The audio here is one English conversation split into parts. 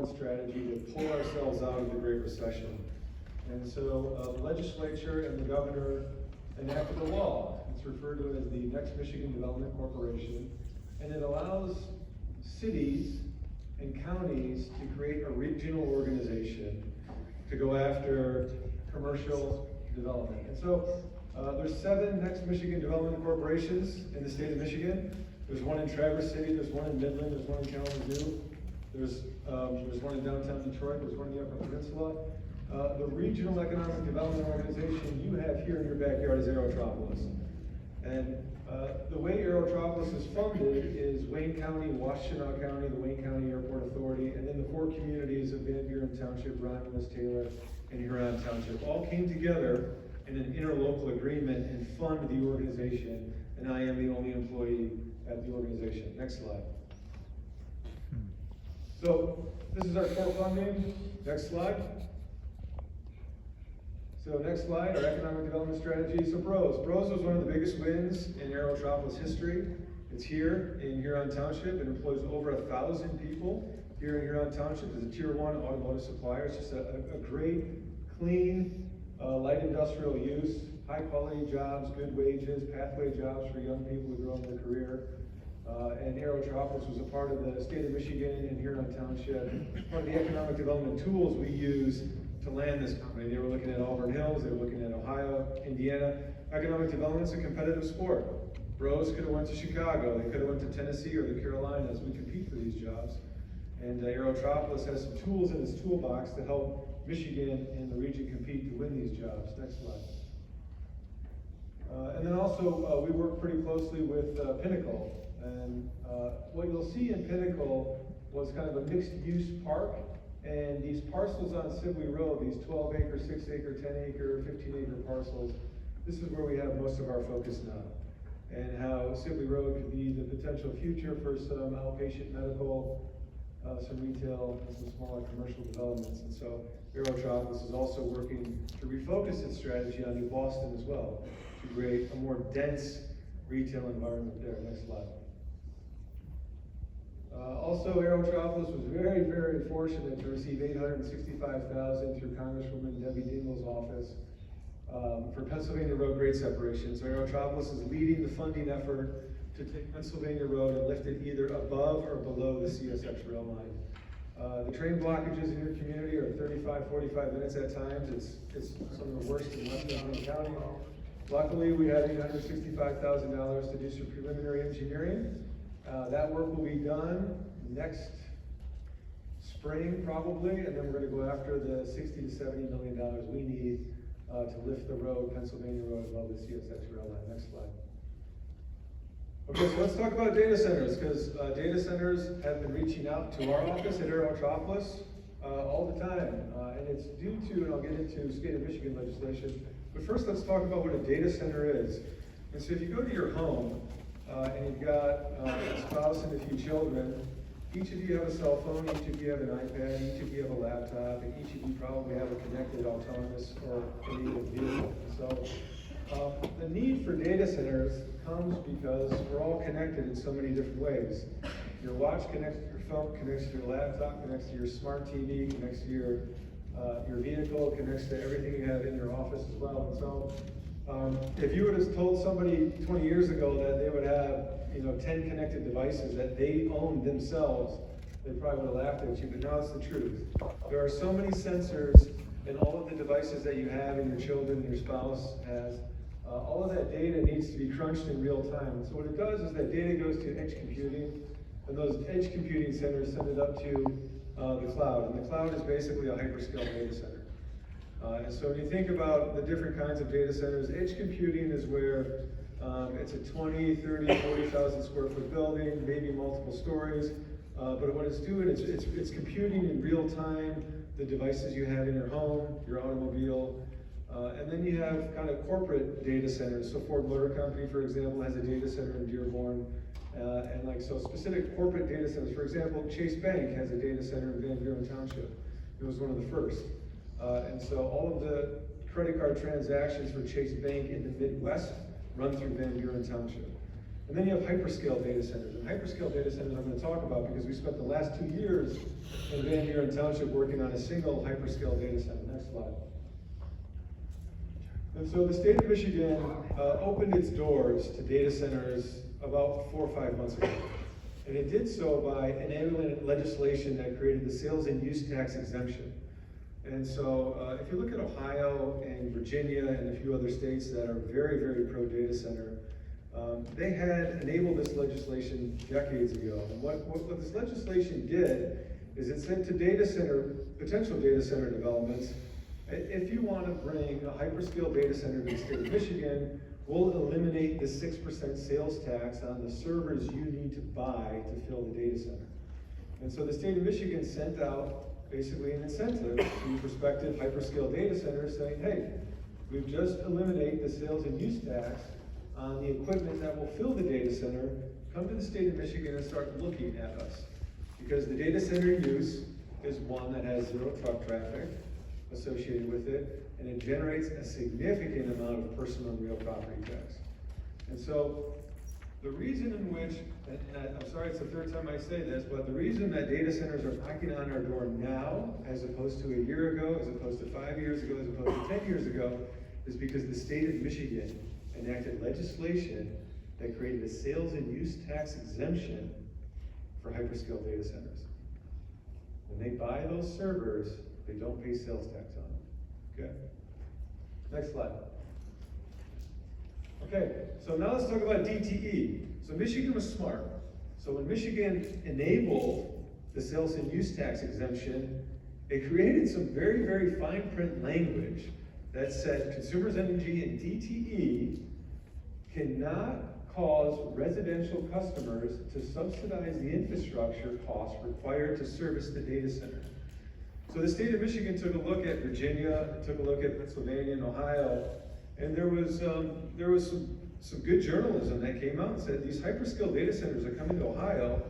strategy to pull ourselves out of the Great Recession. And so the legislature and the governor enacted a law. It's referred to as the Next Michigan Development Corporation, and it allows cities and counties to create a regional organization to go after commercial development. And so there's 7 Next Michigan Development Corporations in the state of Michigan. There's one in Traverse City, there's one in Midland, there's one in Kalamazoo, there's one in downtown Detroit, there's one in the Upper Peninsula. The regional economic development organization you have here in your backyard is Airtropolis. And the way Airtropolis is funded is Wayne County, Washtenaw County, the Wayne County Airport Authority, and then the 4 communities of Van Buren Township, Romulus, Taylor, and Huron Township all came together in an interlocal agreement and fund the organization, and I am the only employee at the organization. Next slide. So this is our core funding. Next slide. So next slide, our economic development strategy. So BROS was one of the biggest wins in Airtropolis history. It's here in Huron Township. It employs over 1,000 people here in Huron Township. It's a tier 1 automotive supplier. It's just a great, clean, light industrial use, high quality jobs, good wages, pathway jobs for young people to grow in their career. And Airtropolis was a part of the state of Michigan and Huron Township. One of the economic development tools we use to land this company. They were looking at Auburn Hills, they were looking at Ohio, Indiana. Economic development's a competitive sport. BROS could have went to Chicago, they could have went to Tennessee or the Carolinas. We compete for these jobs. And Airtropolis has some tools in its toolbox to help Michigan and the region compete to win these jobs. Next slide. And then also we work pretty closely with Pinnacle. And what you'll see in Pinnacle was kind of a mixed-use park. And these parcels on Sibley Road, these 12-acre, 6-acre, 10-acre, 15-acre parcels, this is where we have most of our focus now. And how Sibley Road could be the potential future for some outpatient medical, some retail, and some smaller commercial developments. And so Airtropolis is also working to refocus its strategy on New Boston as well, to create a more dense retail environment there. Next slide. Also, Airtropolis was very, very fortunate to receive $865,000 through Congresswoman Debbie Dingell's office for Pennsylvania Road grade separation. So Airtropolis is leading the funding effort to take Pennsylvania Road and lift it either above or below the CSX rail line. The train blockages in your community are 35, 45 minutes at times. It's some of the worst in Western County. Luckily, we had $865,000 to do some preliminary engineering. That work will be done next spring probably, and then we're going to go after the $60 to $70 million we need to lift the road, Pennsylvania Road, above the CSX rail line. Next slide. Okay, so let's talk about data centers, because data centers have been reaching out to our office at Airtropolis all the time, and it's due to, and I'll get into state of Michigan legislation, but first let's talk about what a data center is. And so if you go to your home, and you've got a spouse and a few children, each of you have a cell phone, each of you have an iPad, each of you have a laptop, and each of you probably have a connected autonomous or enabled vehicle. So the need for data centers comes because we're all connected in so many different ways. Your watch connects to your phone, connects to your laptop, connects to your smart TV, connects to your vehicle, connects to everything you have in your office as well. And so if you would have told somebody 20 years ago that they would have 10 connected devices that they owned themselves, they probably would have laughed at you, but now it's the truth. There are so many sensors in all of the devices that you have and your children and your spouse has. All of that data needs to be crunched in real time. And so what it does is that data goes to edge computing, and those edge computing centers send it up to the cloud. And the cloud is basically a hyperscale data center. And so when you think about the different kinds of data centers, edge computing is where it's a 20, 30, 40,000 square foot building, maybe multiple stories. But what it's doing is it's computing in real time the devices you have in your home, your automobile, and then you have kind of corporate data centers. So Ford Motor Company, for example, has a data center in Dearborn. And so specific corporate data centers, for example, Chase Bank has a data center in Van Buren Township. It was one of the first. And so all of the credit card transactions for Chase Bank in the Midwest run through Van Buren Township. And then you have hyperscale data centers. And hyperscale data centers I'm going to talk about because we spent the last 2 years in Van Buren Township working on a single hyperscale data center. Next slide. And so the state of Michigan opened its doors to data centers about 4 or 5 months ago. And it did so by enabling legislation that created the sales and use tax exemption. And so if you look at Ohio and Virginia and a few other states that are very, very pro-data center, they had enabled this legislation decades ago. And what this legislation did is it said to potential data center developments, if you want to bring a hyperscale data center to the state of Michigan, we'll eliminate the 6% sales tax on the servers you need to buy to fill the data center. And so the state of Michigan sent out basically an incentive to prospective hyperscale data centers saying, hey, we've just eliminated the sales and use tax on the equipment that will fill the data center. Come to the state of Michigan and start looking at us. Because the data center use is one that has zero truck traffic associated with it, and it generates a significant amount of personal and real property tax. And so the reason in which, and I'm sorry it's the third time I say this, but the reason that data centers are knocking on our door now, as opposed to a year ago, as opposed to 5 years ago, as opposed to 10 years ago, is because the state of Michigan enacted legislation that created a sales and use tax exemption for hyperscale data centers. When they buy those servers, they don't pay sales tax on them. Okay? Next slide. Okay, so now let's talk about DTE. So Michigan was smart. So when Michigan enabled the sales and use tax exemption, it created some very, very fine print language that said Consumers Energy and DTE cannot cause residential customers to subsidize the infrastructure costs required to service the data center. So the state of Michigan took a look at Virginia, took a look at Pennsylvania and Ohio, and there was some good journalism that came out and said these hyperscale data centers are coming to Ohio,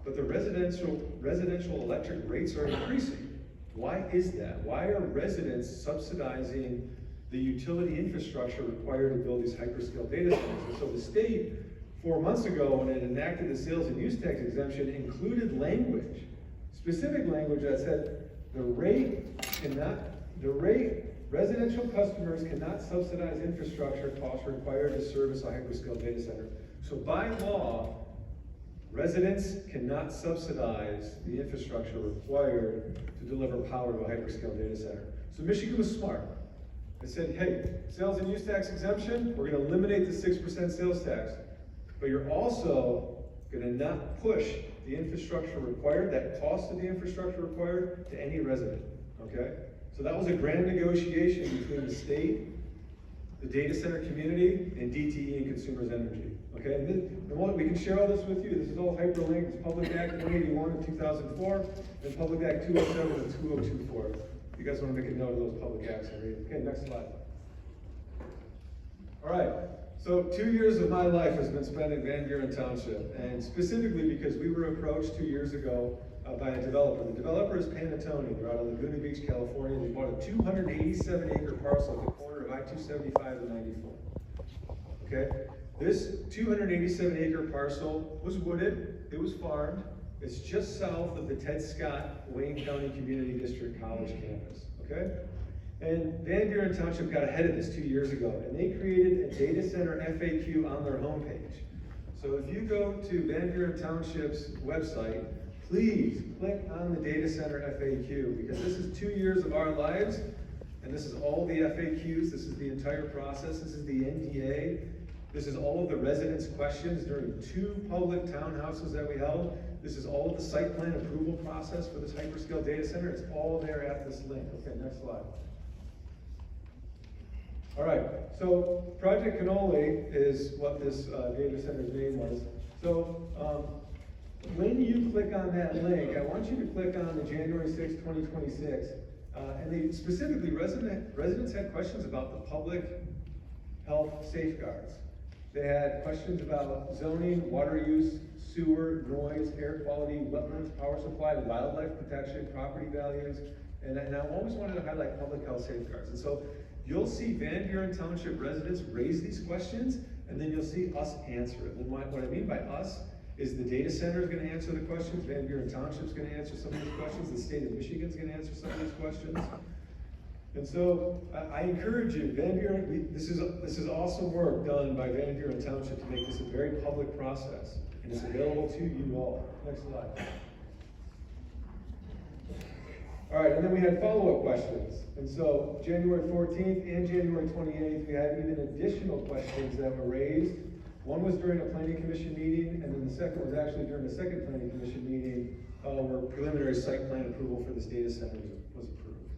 but the residential electric rates are increasing. Why is that? Why are residents subsidizing the utility infrastructure required to build these hyperscale data centers? And so the state, 4 months ago, when it enacted the sales and use tax exemption, included language, specific language that said residential customers cannot subsidize infrastructure costs required to service a hyperscale data center. So by law, residents cannot subsidize the infrastructure required to deliver power to a hyperscale data center. So Michigan was smart. It said, hey, sales and use tax exemption, we're going to eliminate the 6% sales tax. But you're also going to not push the infrastructure required, that cost of the infrastructure required, to any resident, okay? So that was a grand negotiation between the state, the data center community, and DTE and Consumers Energy, okay? And we can share all this with you. This is all hyperlinked. It's Public Act 181 of 2004 and Public Act 207 of 2024. If you guys want to make a note of those public acts and read it. Okay, next slide. All right. So 2 years of my life has been spent in Van Buren Township, and specifically because we were approached 2 years ago by a developer. The developer is Panatone. They're out of Laguna Beach, California. They bought a 287-acre parcel at the corner of I-275 and 94. Okay? This 287-acre parcel was wooded. It was farmed. It's just south of the Ted Scott Wayne County Community District College campus. Okay? And Van Buren Township got ahead of this 2 years ago, and they created a data center FAQ on their homepage. So if you go to Van Buren Township's website, please click on the data center FAQ, because this is 2 years of our lives, and this is all the FAQs, this is the entire process, this is the NDA, this is all of the residents' questions during 2 public townhouses that we held. This is all of the site plan approval process for this hyperscale data center. It's all there at this link. Okay, next slide. All right, so Project Cannoli is what this data center's name was. So when you click on that link, I want you to click on the January 6, 2026, and they specifically, residents had questions about the public health safeguards. They had questions about zoning, water use, sewer, noise, air quality, wetlands, power supply, wildlife protection, property values, and I always wanted to highlight public health safeguards. And so you'll see Van Buren Township residents raise these questions, and then you'll see us answer it. And what I mean by us is the data center is going to answer the questions, Van Buren Township is going to answer some of these questions, the state of Michigan is going to answer some of these questions. And so I encourage you, Van Buren, this is awesome work done by Van Buren Township to make this a very public process, and it's available to you all. Next slide. All right, and then we had follow-up questions. And so January 14th and January 28th, we had even additional questions that were raised. One was during a planning commission meeting, and then the second was actually during the second planning commission meeting, where preliminary site plan approval for this data center was approved.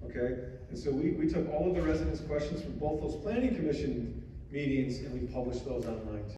Okay, and so we took all of the residents' questions from both those planning commission meetings and we published those online too.